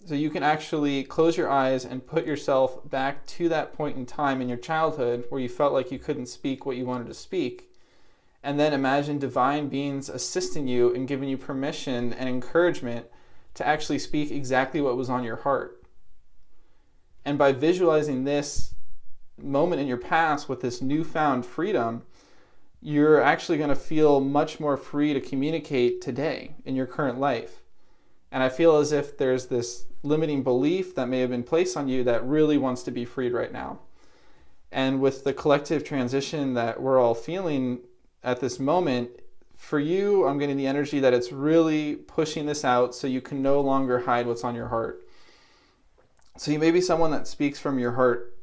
So you can actually close your eyes and put yourself back to that point in time in your childhood where you felt like you couldn't speak what you wanted to speak. And then imagine divine beings assisting you and giving you permission and encouragement to actually speak exactly what was on your heart. And by visualizing this moment in your past with this newfound freedom, you're actually going to feel much more free to communicate today in your current life. And I feel as if there's this limiting belief that may have been placed on you that really wants to be freed right now. And with the collective transition that we're all feeling at this moment, for you, I'm getting the energy that it's really pushing this out so you can no longer hide what's on your heart. So you may be someone that speaks from your heart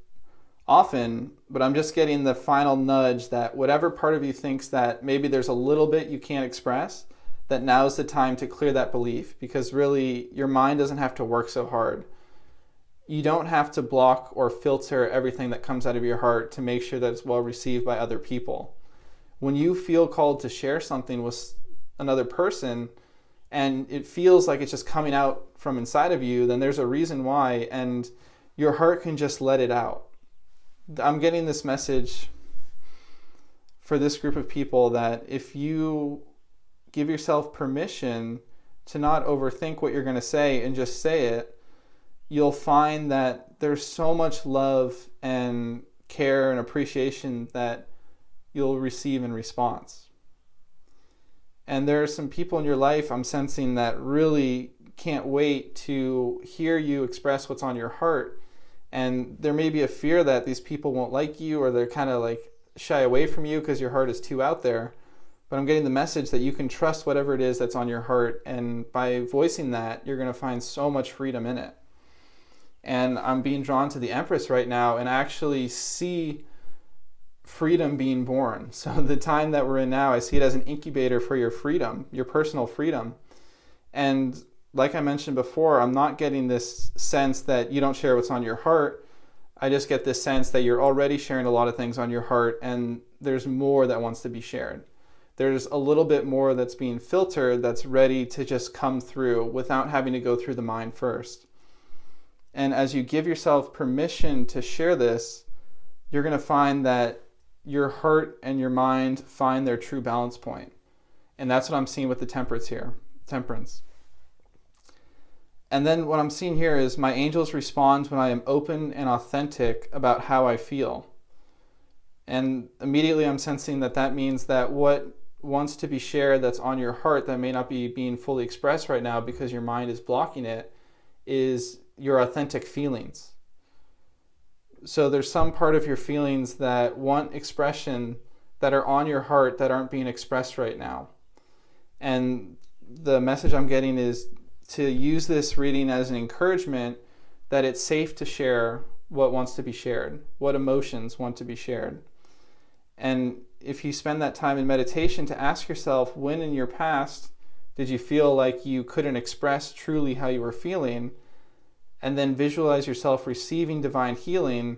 often, but I'm just getting the final nudge that whatever part of you thinks that maybe there's a little bit you can't express, that now's the time to clear that belief, because really your mind doesn't have to work so hard. You don't have to block or filter everything that comes out of your heart to make sure that it's well received by other people. When you feel called to share something with another person and it feels like it's just coming out from inside of you, then there's a reason why, and your heart can just let it out. I'm getting this message for this group of people that if you give yourself permission to not overthink what you're going to say and just say it, you'll find that there's so much love and care and appreciation that you'll receive in response. And there are some people in your life I'm sensing that really can't wait to hear you express what's on your heart. And there may be a fear that these people won't like you, or they're kind of like shy away from you because your heart is too out there. But I'm getting the message that you can trust whatever it is that's on your heart, and by voicing that, you're going to find so much freedom in it. And I'm being drawn to the Empress right now and actually see freedom being born. So the time that we're in now, I see it as an incubator for your freedom, your personal freedom. And like I mentioned before, I'm not getting this sense that you don't share what's on your heart. I just get this sense that you're already sharing a lot of things on your heart, and there's more that wants to be shared. There's a little bit more that's being filtered that's ready to just come through without having to go through the mind first. And as you give yourself permission to share this, you're going to find that your heart and your mind find their true balance point. And that's what I'm seeing with the temperance here, temperance. And then what I'm seeing here is my angels respond when I am open and authentic about how I feel. And immediately I'm sensing that that means that what wants to be shared that's on your heart that may not be being fully expressed right now because your mind is blocking it is your authentic feelings. So there's some part of your feelings that want expression that are on your heart that aren't being expressed right now. And the message I'm getting is to use this reading as an encouragement that it's safe to share what wants to be shared, what emotions want to be shared. And if you spend that time in meditation to ask yourself, when in your past did you feel like you couldn't express truly how you were feeling, and then visualize yourself receiving divine healing,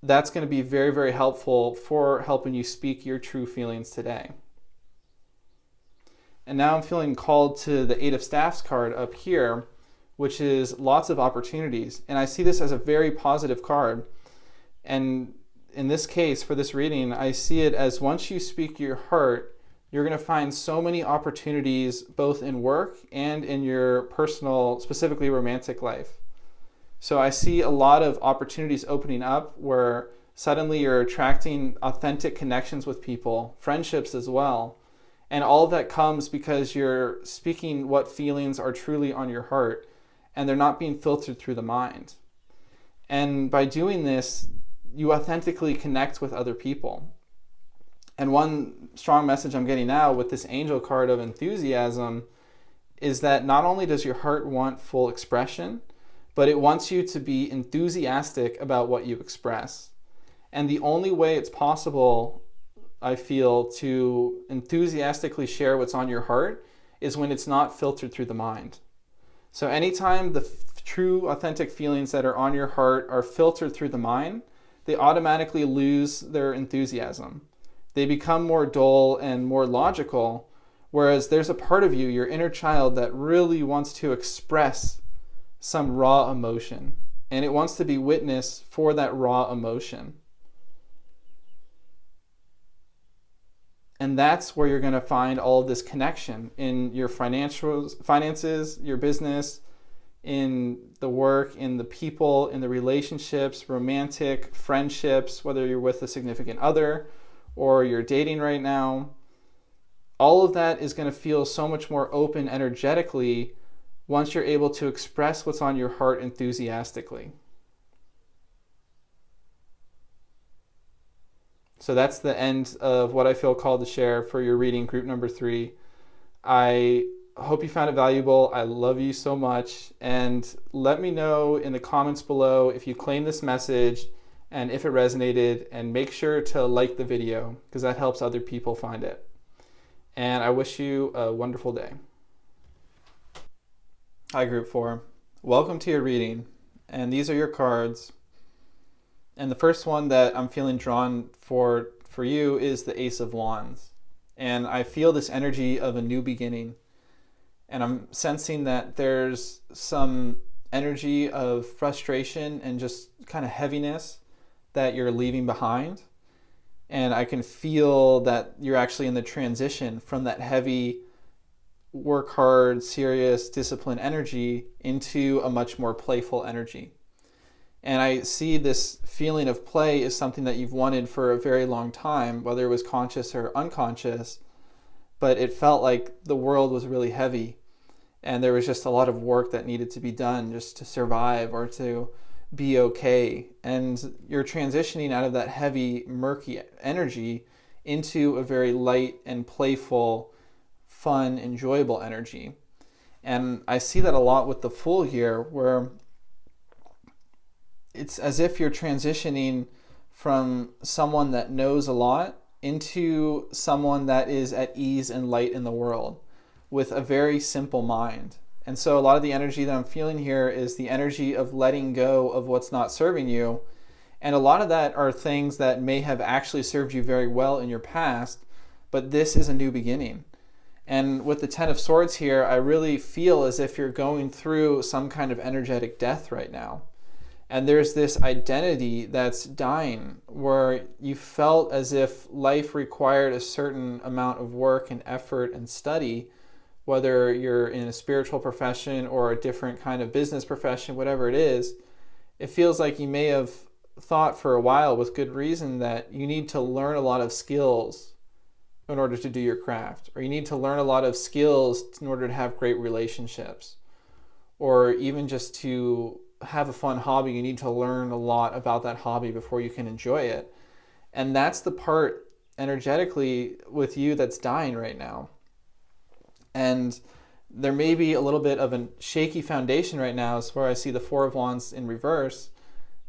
that's going to be very, very helpful for helping you speak your true feelings today. And now I'm feeling called to the Eight of Staffs card up here, which is lots of opportunities. And I see this as a very positive card. And in this case, for this reading, I see it as once you speak your heart, you're going to find so many opportunities both in work and in your personal, specifically romantic life. So I see a lot of opportunities opening up where suddenly you're attracting authentic connections with people, friendships as well. And all of that comes because you're speaking what feelings are truly on your heart, and they're not being filtered through the mind. And by doing this, you authentically connect with other people. And one strong message I'm getting now with this angel card of enthusiasm is that not only does your heart want full expression, but it wants you to be enthusiastic about what you express. And the only way it's possible, I feel, to enthusiastically share what's on your heart is when it's not filtered through the mind. So anytime the true authentic feelings that are on your heart are filtered through the mind, they automatically lose their enthusiasm. They become more dull and more logical, Whereas there's a part of you, your inner child, that really wants to express some raw emotion, and it wants to be witness for that raw emotion. And that's where you're going to find all of this connection in your finances, your business, in the work, in the people, in the relationships, romantic, friendships, whether you're with a significant other or you're dating right now. All of that is going to feel so much more open energetically once you're able to express what's on your heart enthusiastically. So that's the end of what I feel called to share for your reading group number 3. I hope you found it valuable. I love you so much. And let me know in the comments below if you claim this message and if it resonated, and make sure to like the video because that helps other people find it. And I wish you a wonderful day. Hi, Group 4. Welcome to your reading. And these are your cards. And the first one that I'm feeling drawn for you is the Ace of Wands. And I feel this energy of a new beginning. And I'm sensing that there's some energy of frustration and just kind of heaviness that you're leaving behind. And I can feel that you're actually in the transition from that heavy, work hard, serious, disciplined energy into a much more playful energy. And I see this feeling of play is something that you've wanted for a very long time, whether it was conscious or unconscious, but it felt like the world was really heavy and there was just a lot of work that needed to be done just to survive or to be okay. And you're transitioning out of that heavy, murky energy into a very light and playful, fun, enjoyable energy. And I see that a lot with the Fool here, where it's as if you're transitioning from someone that knows a lot into someone that is at ease and light in the world with a very simple mind. And so a lot of the energy that I'm feeling here is the energy of letting go of what's not serving you. And a lot of that are things that may have actually served you very well in your past, but this is a new beginning. And with the Ten of Swords here, I really feel as if you're going through some kind of energetic death right now. And there's this identity that's dying, where you felt as if life required a certain amount of work and effort and study, whether you're in a spiritual profession or a different kind of business profession, whatever it is. It feels like you may have thought for a while, with good reason, that you need to learn a lot of skills in order to do your craft, or you need to learn a lot of skills in order to have great relationships, or even just to have a fun hobby, you need to learn a lot about that hobby before you can enjoy it. And that's the part energetically with you that's dying right now. And there may be a little bit of a shaky foundation right now, is where I see the Four of Wands in reverse,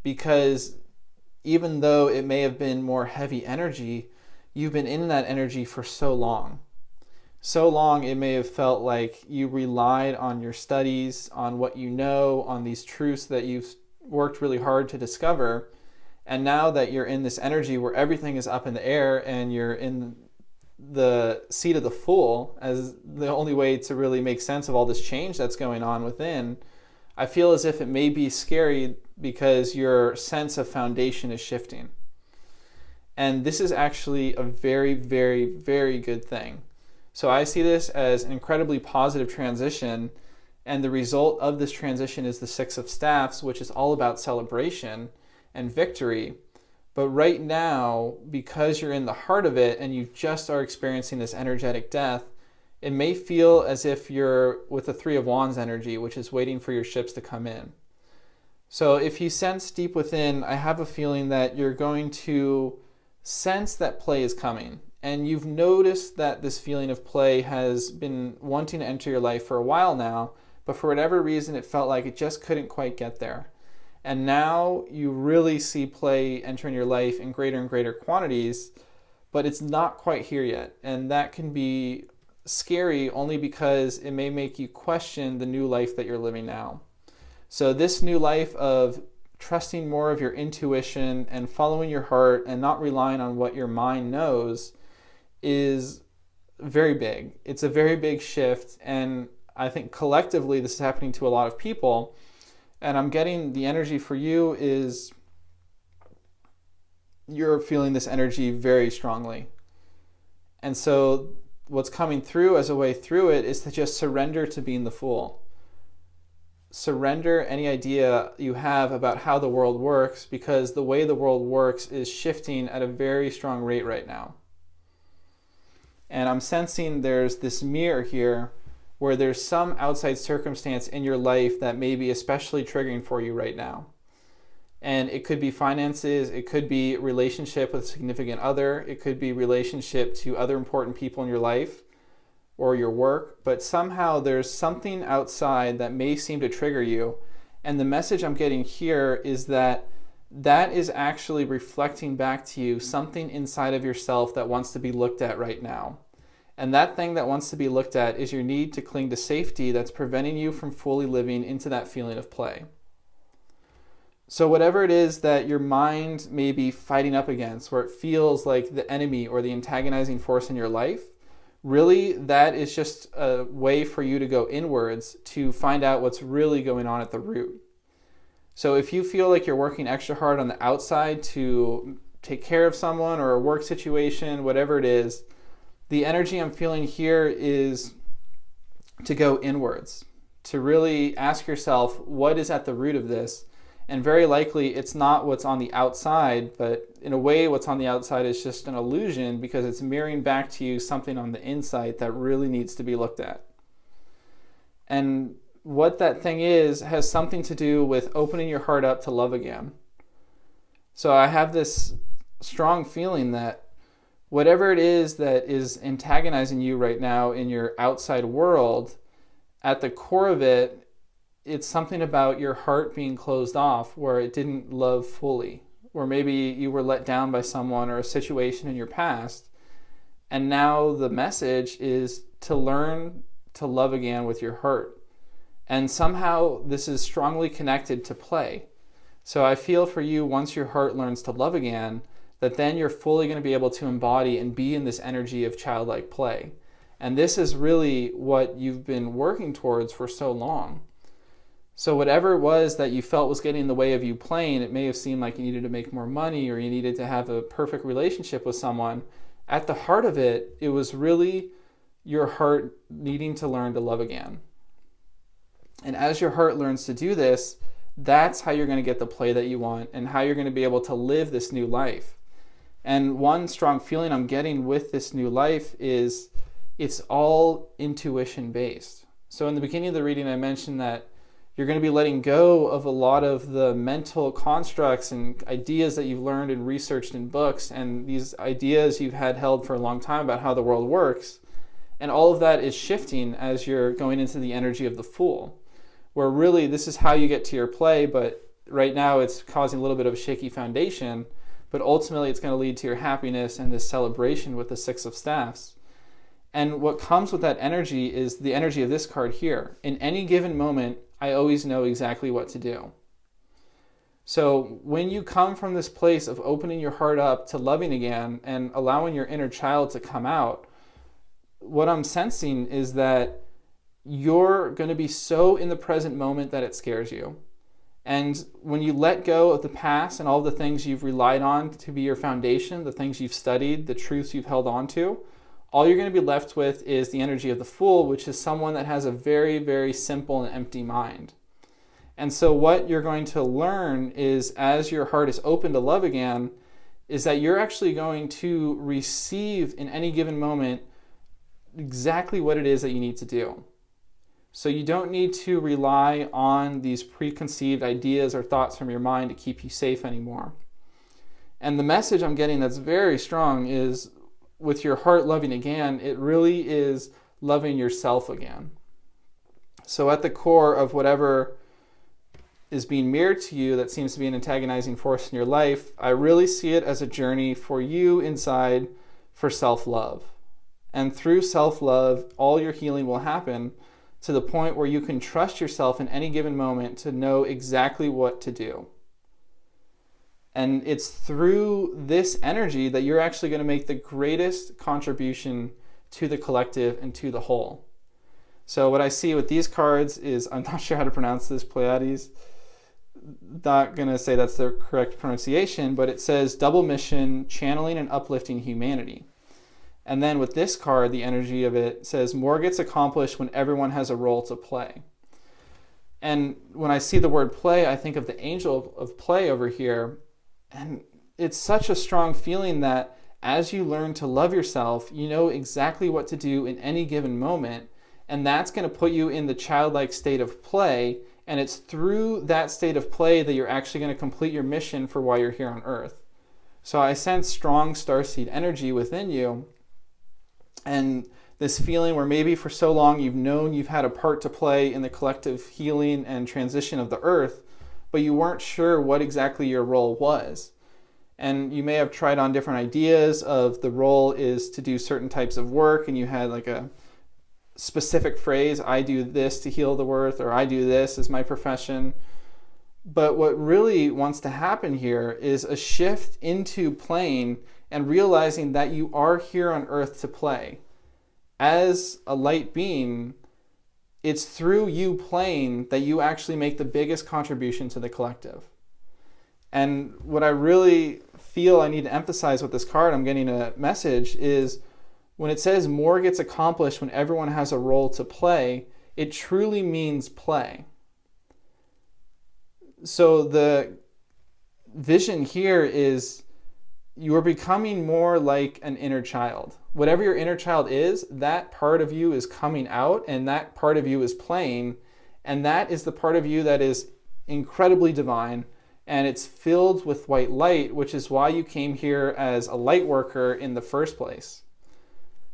because even though it may have been more heavy energy, you've been in that energy for so long. So long it may have felt like you relied on your studies, on what you know, on these truths that you've worked really hard to discover. And now that you're in this energy where everything is up in the air and you're in the seat of the Fool as the only way to really make sense of all this change that's going on within, I feel as if it may be scary because your sense of foundation is shifting. And this is actually a very, very, very good thing. So I see this as an incredibly positive transition, and the result of this transition is the Six of Staffs, which is all about celebration and victory. But right now, because you're in the heart of it and you just are experiencing this energetic death, it may feel as if you're with the Three of Wands energy, which is waiting for your ships to come in. So if you sense deep within, I have a feeling that you're going to sense that play is coming. And you've noticed that this feeling of play has been wanting to enter your life for a while now, but for whatever reason, it felt like it just couldn't quite get there. And now you really see play entering your life in greater and greater quantities, but it's not quite here yet. And that can be scary only because it may make you question the new life that you're living now. So this new life of trusting more of your intuition and following your heart and not relying on what your mind knows is very big. It's a very big shift, and I think collectively this is happening to a lot of people. And I'm getting the energy for you is you're feeling this energy very strongly. And so what's coming through as a way through it is to just surrender to being the fool. Surrender any idea you have about how the world works, because the way the world works is shifting at a very strong rate right now. And I'm sensing there's this mirror here where there's some outside circumstance in your life that may be especially triggering for you right now. And it could be finances, it could be relationship with a significant other, it could be relationship to other important people in your life or your work, but somehow there's something outside that may seem to trigger you. And the message I'm getting here is that that is actually reflecting back to you something inside of yourself that wants to be looked at right now. And that thing that wants to be looked at is your need to cling to safety that's preventing you from fully living into that feeling of play. So whatever it is that your mind may be fighting up against, where it feels like the enemy or the antagonizing force in your life, really that is just a way for you to go inwards to find out what's really going on at the root. So if you feel like you're working extra hard on the outside to take care of someone or a work situation, whatever it is, the energy I'm feeling here is to go inwards, to really ask yourself what is at the root of this. And very likely it's not what's on the outside, but in a way what's on the outside is just an illusion because it's mirroring back to you something on the inside that really needs to be looked at. And what that thing is has something to do with opening your heart up to love again. So I have this strong feeling that whatever it is that is antagonizing you right now in your outside world, at the core of it, it's something about your heart being closed off where it didn't love fully, or maybe you were let down by someone or a situation in your past. And now the message is to learn to love again with your heart. And somehow this is strongly connected to play. So I feel for you, once your heart learns to love again, that then you're fully going to be able to embody and be in this energy of childlike play. And this is really what you've been working towards for so long. So whatever it was that you felt was getting in the way of you playing, it may have seemed like you needed to make more money or you needed to have a perfect relationship with someone. At the heart of it, it was really your heart needing to learn to love again. And as your heart learns to do this, that's how you're going to get the play that you want and how you're going to be able to live this new life. And one strong feeling I'm getting with this new life is it's all intuition based. So in the beginning of the reading, I mentioned that you're going to be letting go of a lot of the mental constructs and ideas that you've learned and researched in books, and these ideas you've had held for a long time about how the world works. And all of that is shifting as you're going into the energy of the Fool, where really this is how you get to your play, but right now it's causing a little bit of a shaky foundation, but ultimately it's going to lead to your happiness and this celebration with the Six of Staffs. And what comes with that energy is the energy of this card here. In any given moment, I always know exactly what to do. So when you come from this place of opening your heart up to loving again and allowing your inner child to come out, what I'm sensing is that you're going to be so in the present moment that it scares you. And when you let go of the past and all the things you've relied on to be your foundation, the things you've studied, the truths you've held on to, all you're going to be left with is the energy of the Fool, which is someone that has a very, very simple and empty mind. And so what you're going to learn is, as your heart is open to love again, is that you're actually going to receive in any given moment exactly what it is that you need to do. So you don't need to rely on these preconceived ideas or thoughts from your mind to keep you safe anymore. And the message I'm getting that's very strong is, with your heart loving again, it really is loving yourself again. So at the core of whatever is being mirrored to you that seems to be an antagonizing force in your life, I really see it as a journey for you inside for self-love. And through self-love, all your healing will happen to the point where you can trust yourself in any given moment to know exactly what to do. And it's through this energy that you're actually going to make the greatest contribution to the collective and to the whole. So what I see with these cards is, I'm not sure how to pronounce this, Pleiades. Not going to say that's the correct pronunciation, but it says double mission, channeling and uplifting humanity. And then with this card, the energy of it says more gets accomplished when everyone has a role to play. And when I see the word play, I think of the angel of play over here. And it's such a strong feeling that as you learn to love yourself, you know exactly what to do in any given moment. And that's going to put you in the childlike state of play. And it's through that state of play that you're actually going to complete your mission for why you're here on Earth. So I sense strong starseed energy within you. And this feeling where maybe for so long you've known you've had a part to play in the collective healing and transition of the Earth, but you weren't sure what exactly your role was. And you may have tried on different ideas of the role is to do certain types of work, and you had like a specific phrase, I do this to heal the Earth, or I do this as my profession. But what really wants to happen here is a shift into playing and realizing that you are here on Earth to play. As a light being, it's through you playing that you actually make the biggest contribution to the collective. And what I really feel I need to emphasize with this card, I'm getting a message, is when it says more gets accomplished when everyone has a role to play, it truly means play. So the vision here is you're becoming more like an inner child. Whatever your inner child is, that part of you is coming out, and that part of you is playing, and that is the part of you that is incredibly divine, and it's filled with white light, which is why you came here as a light worker in the first place.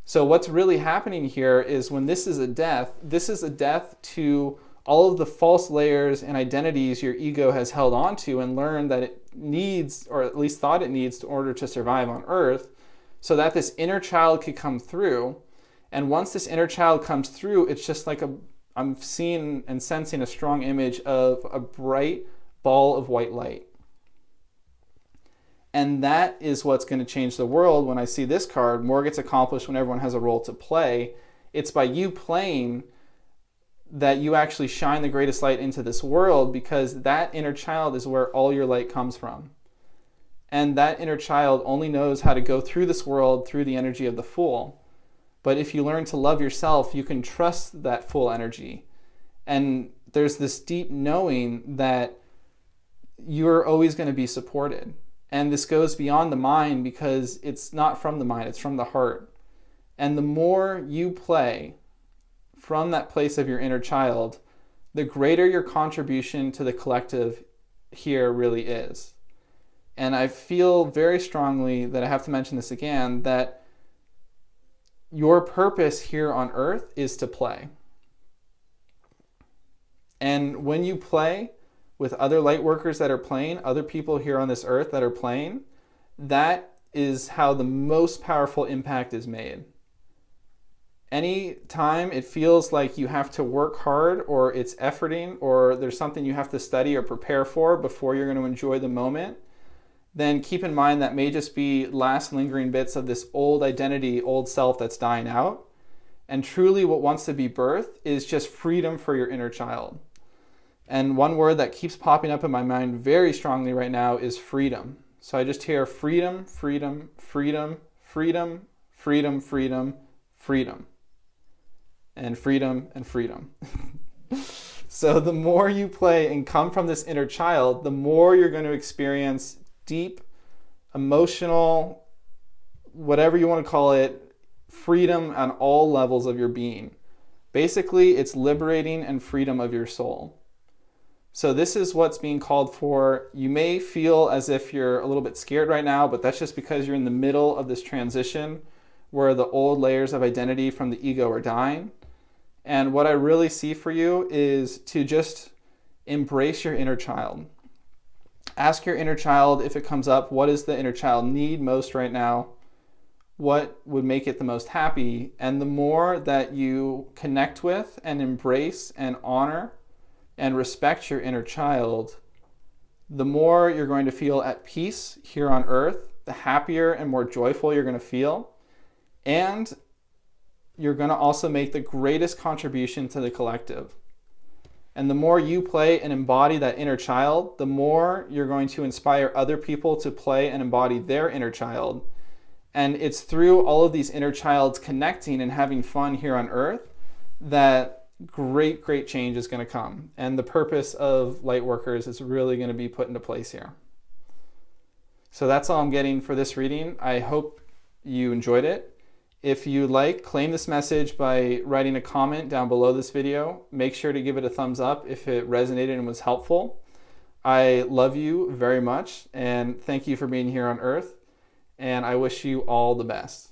So what's really happening here is when this is a death to all of the false layers and identities your ego has held onto and learned that it needs, or at least thought it needs, in order to survive on Earth, so that this inner child could come through. And once this inner child comes through, it's just like I'm seeing and sensing a strong image of a bright ball of white light. And that is what's going to change the world. When I see this card, more gets accomplished when everyone has a role to play. It's by you playing that you actually shine the greatest light into this world, because that inner child is where all your light comes from. And that inner child only knows how to go through this world through the energy of the Fool. But if you learn to love yourself, you can trust that full energy. And there's this deep knowing that you're always going to be supported. And this goes beyond the mind, because it's not from the mind, it's from the heart. And the more you play from that place of your inner child, the greater your contribution to the collective here really is. And I feel very strongly that I have to mention this again, that your purpose here on Earth is to play. And when you play with other light workers that are playing, other people here on this Earth that are playing, that is how the most powerful impact is made. Any time it feels like you have to work hard, or it's efforting, or there's something you have to study or prepare for before you're going to enjoy the moment, then keep in mind that may just be last lingering bits of this old identity, old self that's dying out. And truly what wants to be birthed is just freedom for your inner child. And one word that keeps popping up in my mind very strongly right now is freedom. So I just hear freedom, freedom, freedom, freedom, freedom, freedom, freedom. And freedom and freedom. So the more you play and come from this inner child, the more you're going to experience deep, emotional, whatever you want to call it, freedom on all levels of your being. Basically, it's liberating and freedom of your soul. So this is what's being called for. You may feel as if you're a little bit scared right now, but that's just because you're in the middle of this transition where the old layers of identity from the ego are dying. And what I really see for you is to just embrace your inner child. Ask your inner child, if it comes up, what does the inner child need most right now? What would make it the most happy? And the more that you connect with and embrace and honor and respect your inner child, the more you're going to feel at peace here on Earth, the happier and more joyful you're going to feel. And you're going to also make the greatest contribution to the collective. And the more you play and embody that inner child, the more you're going to inspire other people to play and embody their inner child. And it's through all of these inner childs connecting and having fun here on earth that great change is going to come. And the purpose of Lightworkers is really going to be put into place here. So that's all I'm getting for this reading. I hope you enjoyed it. If you like, claim this message by writing a comment down below this video. Make sure to give it a thumbs up if it resonated and was helpful. I love you very much, and thank you for being here on Earth, and I wish you all the best.